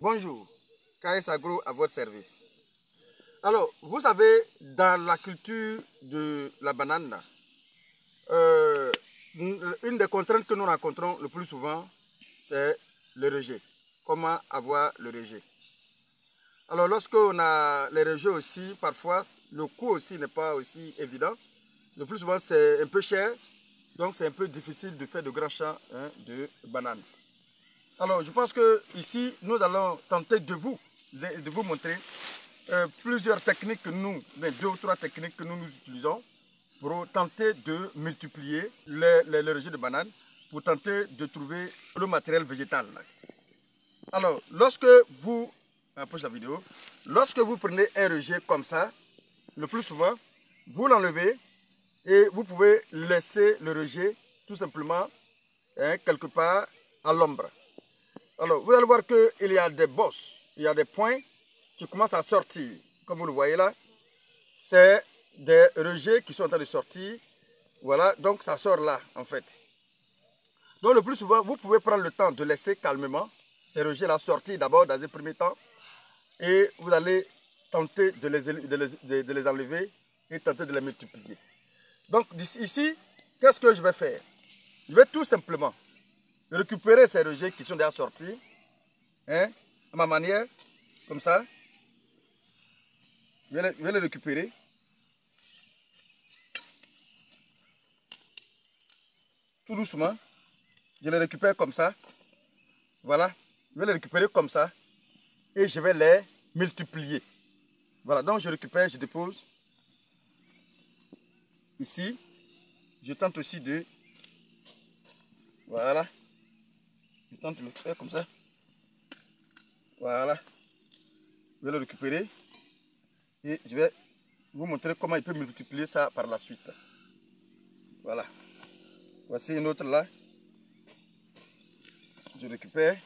Bonjour, KS Agro à votre service. Alors, vous savez, dans la culture de la banane, une des contraintes que nous rencontrons le plus souvent, c'est le rejet. Comment avoir le rejet? Alors, lorsqu'on a les rejets aussi, parfois, le coût aussi n'est pas aussi évident. Le plus souvent, c'est un peu cher, donc c'est un peu difficile de faire de grands champs de bananes. Alors, je pense que ici, nous allons tenter de vous montrer plusieurs techniques que nous, 2 ou 3 techniques que nous utilisons pour tenter de multiplier les rejets de bananes, pour tenter de trouver le matériel végétal. Alors, lorsque vous, approche la vidéo, lorsque vous prenez un rejet comme ça, le plus souvent, vous l'enlevez et vous pouvez laisser le rejet tout simplement quelque part à l'ombre. Alors, vous allez voir qu'il y a des bosses, il y a des points qui commencent à sortir. Comme vous le voyez là, c'est des rejets qui sont en train de sortir. Voilà, donc ça sort là en fait. Donc le plus souvent, vous pouvez prendre le temps de laisser calmement ces rejets-là sortir d'abord dans un premier temps. Et vous allez tenter de les enlever et tenter de les multiplier. Donc ici, qu'est-ce que je vais faire? Je vais tout simplement récupérer ces rejets qui sont déjà sortis, à ma manière, comme ça. Je vais les récupérer. Tout doucement. Je les récupère comme ça. Voilà. Je vais les récupérer comme ça. Et je vais les multiplier. Voilà. Donc je récupère, je dépose. Ici. Je tente aussi de... Voilà. Je tente de le faire comme ça. Voilà. Je vais le récupérer. Et je vais vous montrer comment il peut multiplier ça par la suite. Voilà. Voici une autre là. Je récupère.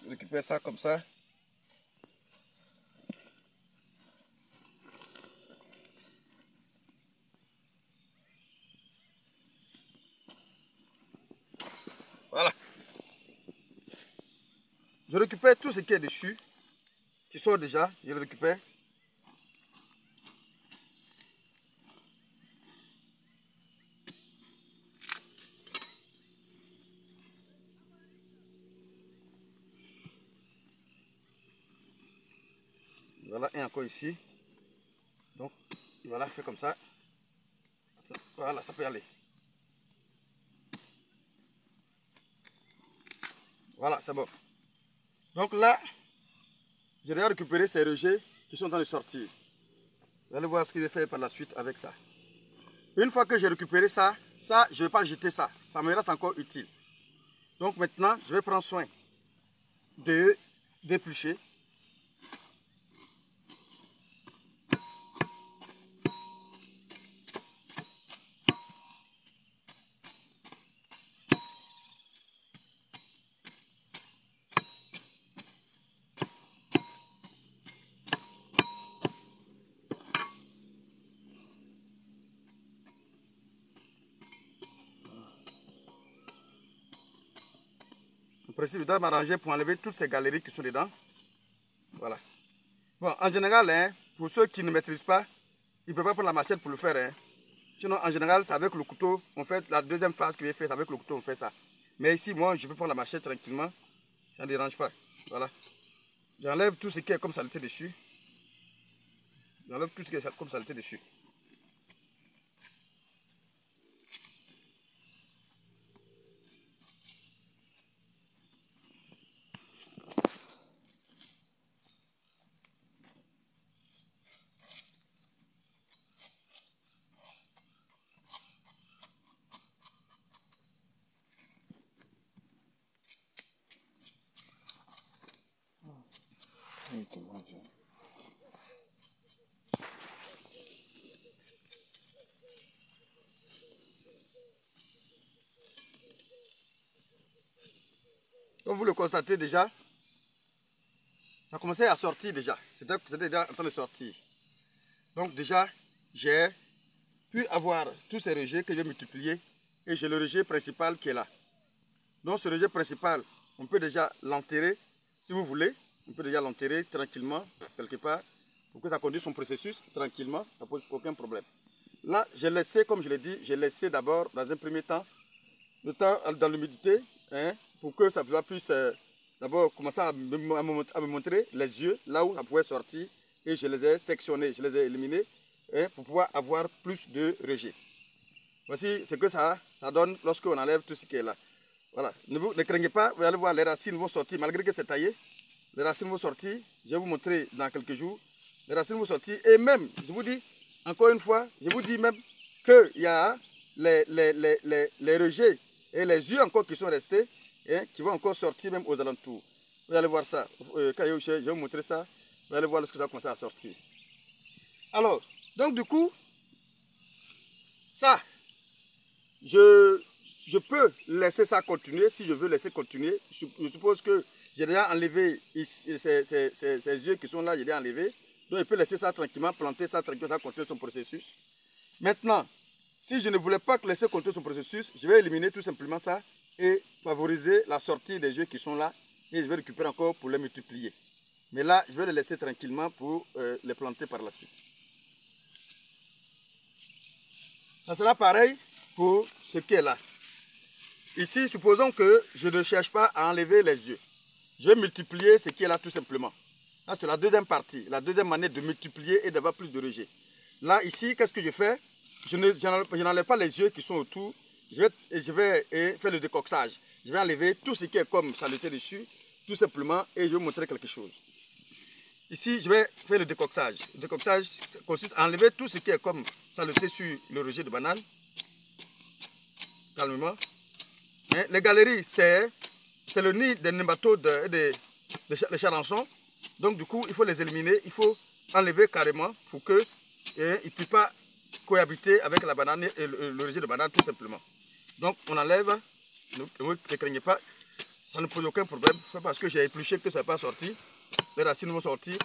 Je récupère ça comme ça. Voilà. Je récupère tout ce qui est dessus, qui sort déjà, je le récupère. Voilà, et encore ici. Donc, voilà, fait comme ça. Voilà, ça peut aller. Voilà, c'est bon. Donc là, j'ai déjà récupéré ces rejets qui sont en train de sortir. Vous allez voir ce que je vais faire par la suite avec ça. Une fois que j'ai récupéré ça, je ne vais pas jeter ça. Ça me reste encore utile. Donc maintenant, je vais prendre soin de d'éplucher. En principe, je dois m'arranger pour enlever toutes ces galeries qui sont dedans. Voilà. Bon, en général, pour ceux qui ne maîtrisent pas, ils ne peuvent pas prendre la machette pour le faire. Sinon, en général, c'est avec le couteau. On fait la deuxième phase que j'ai fait, avec le couteau, on fait ça. Mais ici, moi, je peux prendre la machette tranquillement. Ça ne dérange pas. Voilà. J'enlève tout ce qui est comme saleté dessus. J'enlève tout ce qui est comme saleté dessus. Comme vous le constatez déjà, ça commençait à sortir déjà. C'était déjà en train de sortir. Donc déjà, j'ai pu avoir tous ces rejets que j'ai multipliés. Et j'ai le rejet principal qui est là. Donc ce rejet principal, on peut déjà l'enterrer, si vous voulez. On peut déjà l'enterrer tranquillement, quelque part, pour que ça conduise son processus tranquillement, ça ne pose aucun problème. Là, j'ai laissé, comme je l'ai dit, j'ai laissé d'abord, dans un premier temps, le temps dans l'humidité, hein, pour que ça puisse d'abord commencer à me montrer les yeux, là où ça pouvait sortir, et je les ai sectionnés, je les ai éliminés, hein, pour pouvoir avoir plus de rejet. Voici ce que ça donne lorsqu'on enlève tout ce qui est là. Voilà, ne craignez pas, vous allez voir, les racines vont sortir, malgré que c'est taillé, les racines vont sortir, je vais vous montrer dans quelques jours, les racines vont sortir, et même, je vous dis, encore une fois, je vous dis même qu'il y a les rejets et les yeux encore qui sont restés, hein, qui vont encore sortir même aux alentours. Vous allez voir ça, quand je vais vous montrer ça, vous allez voir lorsque ça va commencer à sortir. Alors, donc du coup, ça, je peux laisser ça continuer, si je veux laisser continuer. Je suppose que j'ai déjà enlevé ici, ces yeux qui sont là, j'ai déjà enlevé. Donc je peux laisser ça tranquillement, planter ça tranquillement, ça continuer son processus. Maintenant, si je ne voulais pas laisser continuer son processus, je vais éliminer tout simplement ça et favoriser la sortie des yeux qui sont là. Et je vais récupérer encore pour les multiplier. Mais là, je vais les laisser tranquillement pour les planter par la suite. Ça sera pareil pour ce qui est là. Ici, supposons que je ne cherche pas à enlever les yeux. Je vais multiplier ce qui est là tout simplement. Là, c'est la deuxième partie, la deuxième manière de multiplier et d'avoir plus de rejets. Là, ici, qu'est-ce que je fais? Je n'enlève pas les yeux qui sont autour. Je vais faire le décoxage. Je vais enlever tout ce qui est comme saleté dessus, tout simplement, et je vais vous montrer quelque chose. Ici, je vais faire le décoxage. Le décoxage consiste à enlever tout ce qui est comme saleté sur le rejet de banane. Calmement. Hein? Les galeries, c'est le nid des nématodes et des charançons. Donc, du coup, il faut les éliminer. Il faut enlever carrément pour qu'ils ne puissent pas cohabiter avec la banane et le rejet de banane, tout simplement. Donc, on enlève. Ne craignez pas. Ça ne pose aucun problème. C'est parce que j'ai épluché que ça n'est pas sorti. Les racines vont sortir.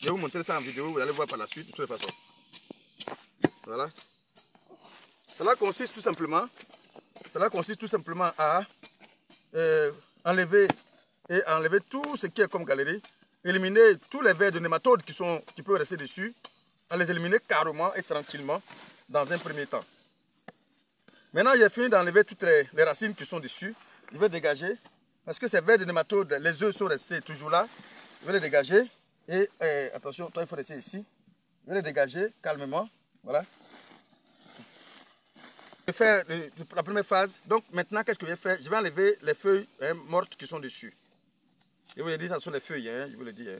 Je vais vous montrer ça en vidéo. Vous allez voir par la suite, de toute façon. Voilà. Cela consiste tout simplement à enlever tout ce qui est comme galerie, éliminer tous les vers de nématodes qui peuvent rester dessus, à les éliminer carrément et tranquillement dans un premier temps. Maintenant, j'ai fini d'enlever toutes les racines qui sont dessus. Je vais dégager, parce que ces vers de nématodes, les œufs sont restés toujours là. Je vais les dégager et attention, toi il faut rester ici. Je vais les dégager calmement, voilà. Je vais faire la première phase. Donc maintenant, qu'est-ce que je vais faire? Je vais enlever les feuilles mortes qui sont dessus. Je vous l'ai dit, ça sont les feuilles, hein, je vous le dis. Hein.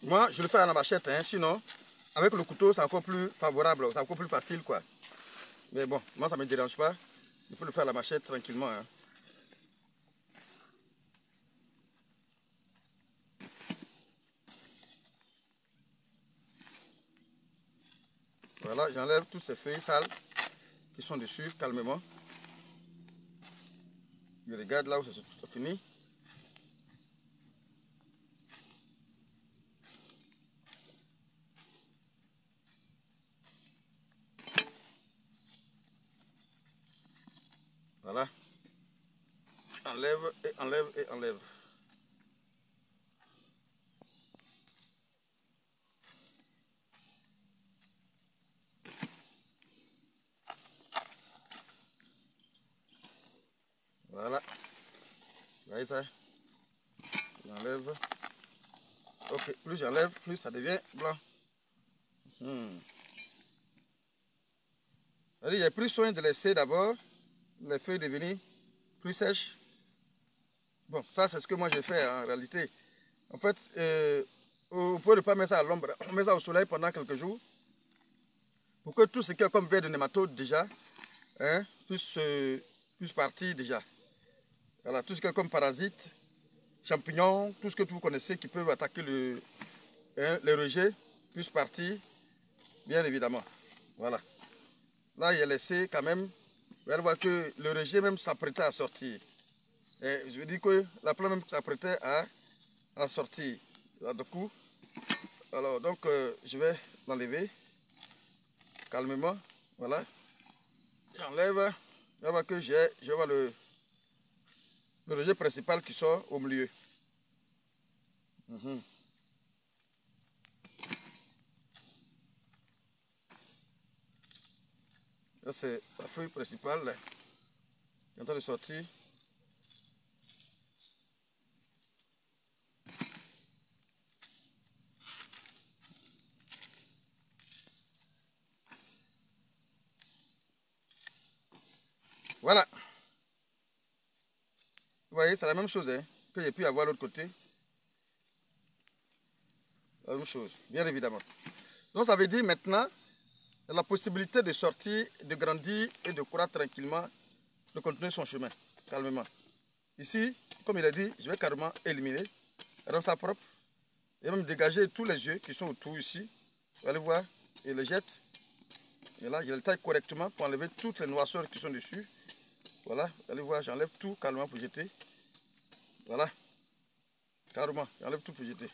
Moi, je le fais à la machette, hein, sinon, avec le couteau, c'est encore plus favorable, c'est encore plus facile, quoi. Mais bon, moi, ça ne me dérange pas. Je peux le faire à la machette tranquillement. Hein. Voilà, j'enlève toutes ces feuilles sales qui sont dessus, calmement. Je regarde là où c'est fini. Voilà. Enlève et enlève et enlève. Voilà. Vous voyez ça? J'enlève. Ok, plus j'enlève, plus ça devient blanc. J'ai pris soin de laisser d'abord les feuilles devenir plus sèches. Bon, ça c'est ce que moi j'ai fait en réalité. En fait, vous pouvez ne pas mettre ça à l'ombre, on met ça au soleil pendant quelques jours pour que tout ce qui est comme vers de nématodes déjà hein, puisse partir déjà. Voilà, tout ce qui est comme parasites, champignons, tout ce que vous connaissez qui peuvent attaquer les rejets puisse partir, bien évidemment. Voilà. Là, il est laissé quand même. Vous allez voir que le rejet même s'apprêtait à sortir. Et je veux dire que la plante même s'apprêtait à sortir. Là, du coup, Alors, donc, je vais l'enlever calmement. Voilà. J'enlève. On va voir que je vais voir le rejet principal qui sort au milieu. Ça, c'est la feuille principale là, qui est en train de sortir. Voilà. Vous voyez, c'est la même chose hein, que j'ai pu avoir de l'autre côté. La même chose, bien évidemment. Donc ça veut dire maintenant, la possibilité de sortir, de grandir et de croître tranquillement, de continuer son chemin, calmement. Ici, comme il a dit, je vais carrément éliminer, rendre ça propre, et même dégager tous les yeux qui sont autour ici. Vous allez voir, et le jette. Et là, je le taille correctement pour enlever toutes les noirceurs qui sont dessus. Voilà, vous allez voir, j'enlève tout calmement pour jeter. Voilà, carrément, j'enlève tout pour jeter.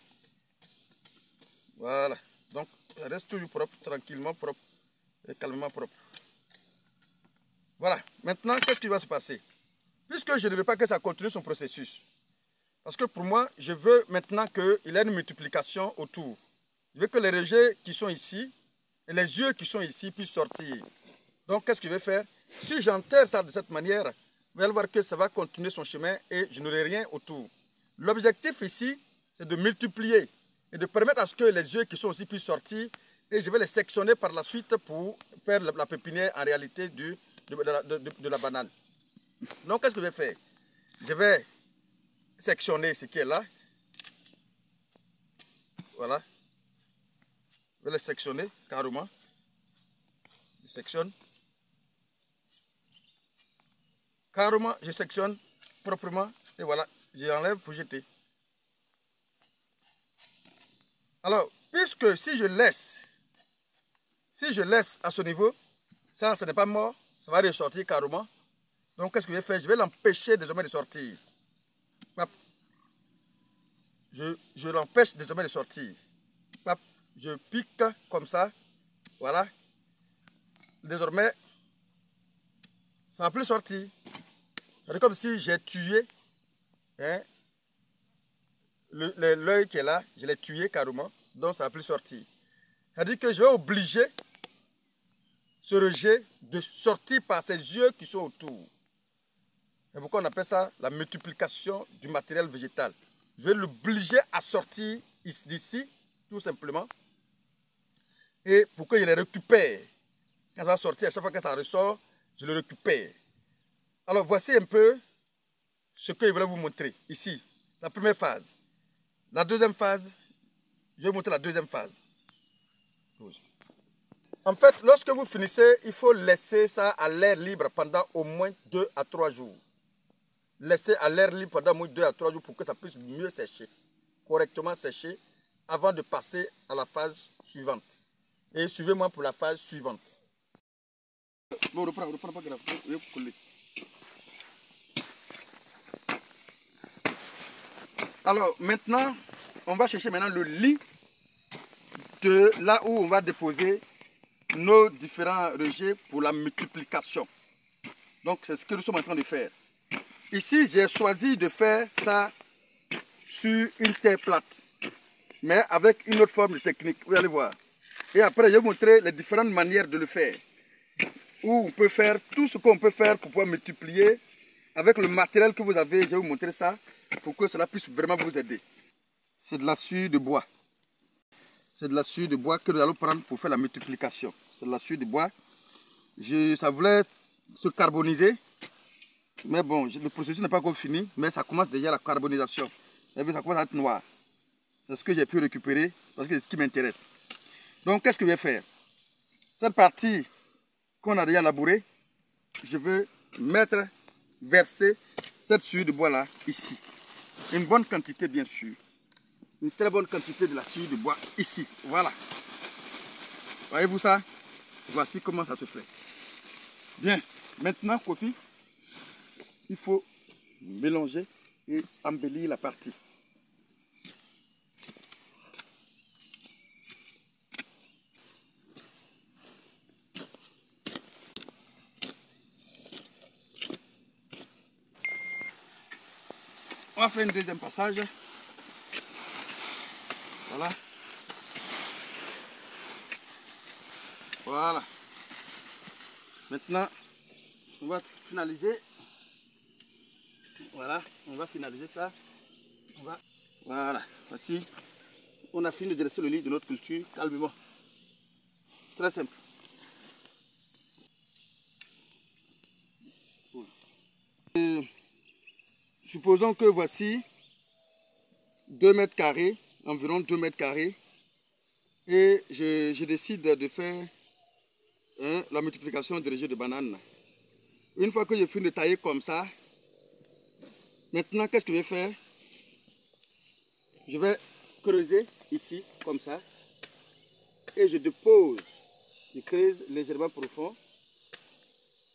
Voilà, donc ça reste toujours propre, tranquillement propre et calmement propre. Voilà, maintenant qu'est-ce qui va se passer? Puisque je ne veux pas que ça continue son processus. Parce que pour moi, je veux maintenant qu'il y ait une multiplication autour. Je veux que les rejets qui sont ici et les yeux qui sont ici puissent sortir. Donc qu'est-ce que je vais faire? Si j'enterre ça de cette manière, vous allez voir que ça va continuer son chemin et je n'aurai rien autour. L'objectif ici, c'est de multiplier et de permettre à ce que les yeux qui sont aussi puissent sortir et je vais les sectionner par la suite pour faire la pépinière en réalité de la banane. Donc qu'est-ce que je vais faire? Je vais sectionner ce qui est là. Voilà. Je vais les sectionner carrément. Je sectionne. Carrément, je sectionne proprement et voilà, j'enlève pour jeter. Alors, puisque si je laisse à ce niveau, ça, ce n'est pas mort, ça va ressortir carrément. Donc, qu'est-ce que je vais faire? Je vais l'empêcher désormais de sortir. Je l'empêche désormais de sortir. Je pique comme ça. Voilà. Désormais, ça ne va plus sortir. C'est comme si j'ai tué hein, l'œil qui est là, je l'ai tué carrément, donc ça ne va plus sortir. C'est-à-dire que je vais obliger ce rejet de sortir par ses yeux qui sont autour. C'est pourquoi on appelle ça la multiplication du matériel végétal. Je vais l'obliger à sortir d'ici, tout simplement. Et pour qu'il les récupère. Quand ça va sortir, à chaque fois que ça ressort, je le récupère. Alors voici un peu ce que je voulais vous montrer ici. La première phase. La deuxième phase, je vais vous montrer la deuxième phase. En fait, lorsque vous finissez, il faut laisser ça à l'air libre pendant au moins 2 à 3 jours. Laissez à l'air libre pendant au moins 2 à 3 jours pour que ça puisse mieux sécher, correctement sécher, avant de passer à la phase suivante. Et suivez-moi pour la phase suivante. Bon, reprends pas grave, je vais coller. Alors maintenant, on va chercher maintenant le lit de là où on va déposer nos différents rejets pour la multiplication. Donc c'est ce que nous sommes en train de faire. Ici, j'ai choisi de faire ça sur une terre plate, mais avec une autre forme de technique, vous allez voir. Et après, je vais vous montrer les différentes manières de le faire. Où on peut faire tout ce qu'on peut faire pour pouvoir multiplier avec le matériel que vous avez. Je vais vous montrer ça pour que cela puisse vraiment vous aider. C'est de la scie de bois. C'est de la scie de bois que nous allons prendre pour faire la multiplication. C'est de la scie de bois. Ça voulait se carboniser. Mais bon, le processus n'est pas encore fini. Mais ça commence déjà la carbonisation. Ça commence à être noir. C'est ce que j'ai pu récupérer parce que c'est ce qui m'intéresse. Donc, qu'est-ce que je vais faire? Cette partie qu'on a déjà labourée, je veux verser cette scie de bois là, ici. Une bonne quantité, bien sûr. Une très bonne quantité de la scie de bois ici. Voilà. Voyez-vous ça? Voici comment ça se fait. Bien. Maintenant, Kofi, il faut mélanger et embellir la partie. on va faire un deuxième passage. Voilà. Voilà. Maintenant, on va finaliser. Voilà, on va finaliser ça. Voilà, voici. On a fini de dresser le lit de notre culture calmement. Très simple. Supposons que voici 2 mètres carrés, environ 2 mètres carrés. Et je décide de faire la multiplication des rejets de bananes. Une fois que j'ai fini de tailler comme ça, maintenant qu'est-ce que je vais faire? Je vais creuser ici comme ça et je dépose, je creuse légèrement profond,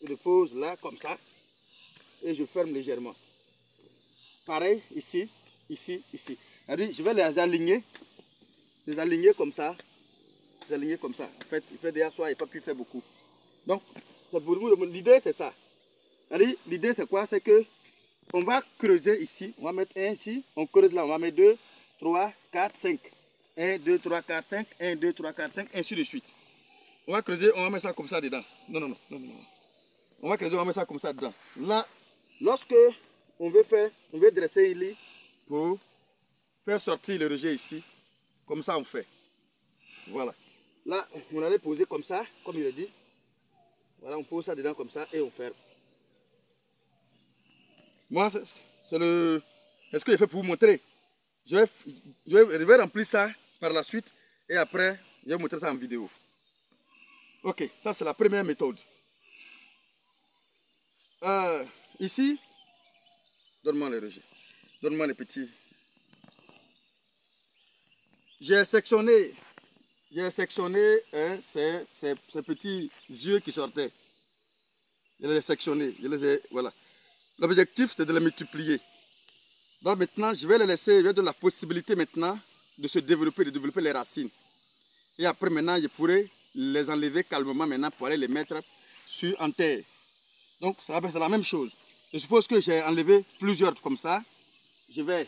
je dépose là comme ça et je ferme légèrement. Pareil ici, ici, ici. Je vais les aligner comme ça. Aligner comme ça. En fait, il fait déjà soir, il n'a pas pu faire beaucoup. Donc, l'idée c'est ça. L'idée c'est quoi? C'est que on va creuser ici, on va mettre 1 ici, on creuse là, on va mettre 2, 3, 4, 5. 1, 2, 3, 4, 5, 1, 2, 3, 4, 5, ainsi de suite. On va creuser, on va mettre ça comme ça dedans. Non. On va creuser, on va mettre ça comme ça dedans. Là, lorsque on veut dresser le lit pour faire sortir le rejet ici, comme ça on fait. Voilà. Là, on allait poser comme ça, comme il a dit. Voilà, on pose ça dedans comme ça et on ferme. Moi, c'est le... Est-ce que j'ai fait pour vous montrer? Je vais remplir ça par la suite et après, je vais vous montrer ça en vidéo. Ok, ça c'est la première méthode. Ici, donne-moi les rejets. Donne-moi les petits. J'ai sectionné ces petits yeux qui sortaient. Je les ai sectionnés. Voilà. L'objectif, c'est de les multiplier. Donc maintenant, je vais les laisser, je vais donner la possibilité maintenant de se développer, de développer les racines. Et après, maintenant, je pourrai les enlever calmement maintenant pour aller les mettre en terre. Donc, c'est la même chose. Je suppose que j'ai enlevé plusieurs comme ça. Je vais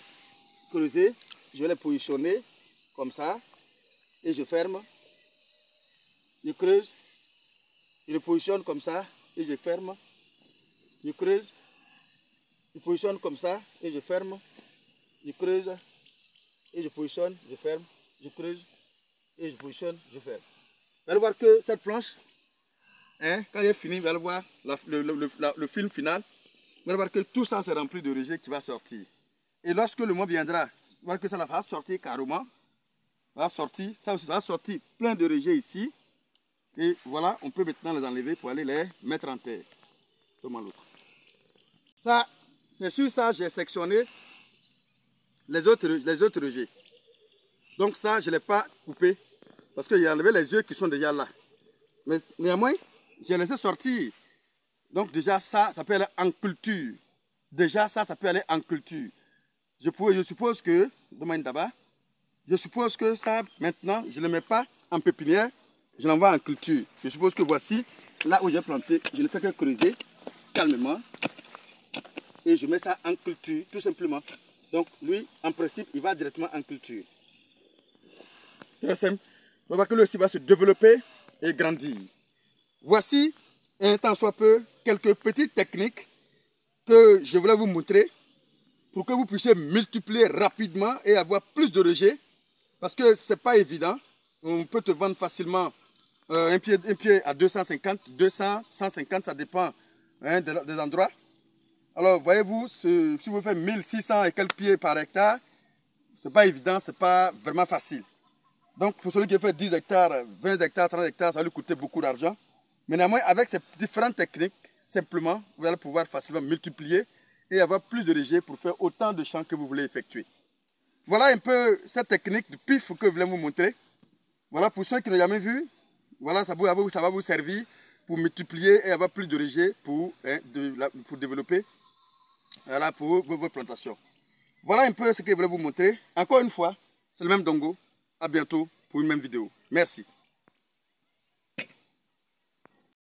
creuser, je vais les positionner comme ça. Et je ferme. Je creuse. Je le positionne comme ça et je ferme. Je creuse. Je positionne comme ça et je ferme. Je creuse et je positionne, je ferme. Je creuse et je positionne, je ferme. Vous allez voir que cette planche, quand elle est finie, vous allez voir le film final. Vous allez voir que tout ça c'est rempli de rejets qui va sortir. Et lorsque le mois viendra, vous allez voir que ça va sortir carrément. Ça va sortir, ça aussi ça va sortir plein de rejets ici. Et voilà, on peut maintenant les enlever pour aller les mettre en terre. Comment l'autre. Ça, c'est sur ça j'ai sectionné les autres rejets. Donc ça, je ne l'ai pas coupé parce que j'ai enlevé les yeux qui sont déjà là. Mais néanmoins, j'ai laissé sortir. Donc déjà ça peut aller en culture. Déjà ça peut aller en culture. Je suppose que, je suppose que ça, maintenant, je ne le mets pas en pépinière, je l'envoie en culture. Je suppose que voici, là où j'ai planté, je ne fais que creuser calmement. Et je mets ça en culture, tout simplement. Donc lui, en principe, il va directement en culture. Très simple. On va voir que lui aussi va se développer et grandir. Voici, un tant soit peu, quelques petites techniques que je voulais vous montrer pour que vous puissiez multiplier rapidement et avoir plus de rejets. Parce que ce n'est pas évident. On peut te vendre facilement un pied à 250, 200, 150, ça dépend des endroits. Alors, voyez-vous, si vous faites 1600 et quelques pieds par hectare, ce n'est pas évident, ce n'est pas vraiment facile. Donc, pour celui qui fait 10 hectares, 20 hectares, 30 hectares, ça va lui coûter beaucoup d'argent. Mais néanmoins, avec ces différentes techniques, simplement, vous allez pouvoir facilement multiplier et avoir plus de rejets pour faire autant de champs que vous voulez effectuer. Voilà un peu cette technique de pif que je voulais vous montrer. Voilà, pour ceux qui n'ont jamais vu, voilà, ça va vous servir pour multiplier et avoir plus de rejets pour développer voilà, pour vos plantations. Voilà un peu ce que je voulais vous montrer. Encore une fois, c'est le même Dongo. À bientôt pour une même vidéo. Merci.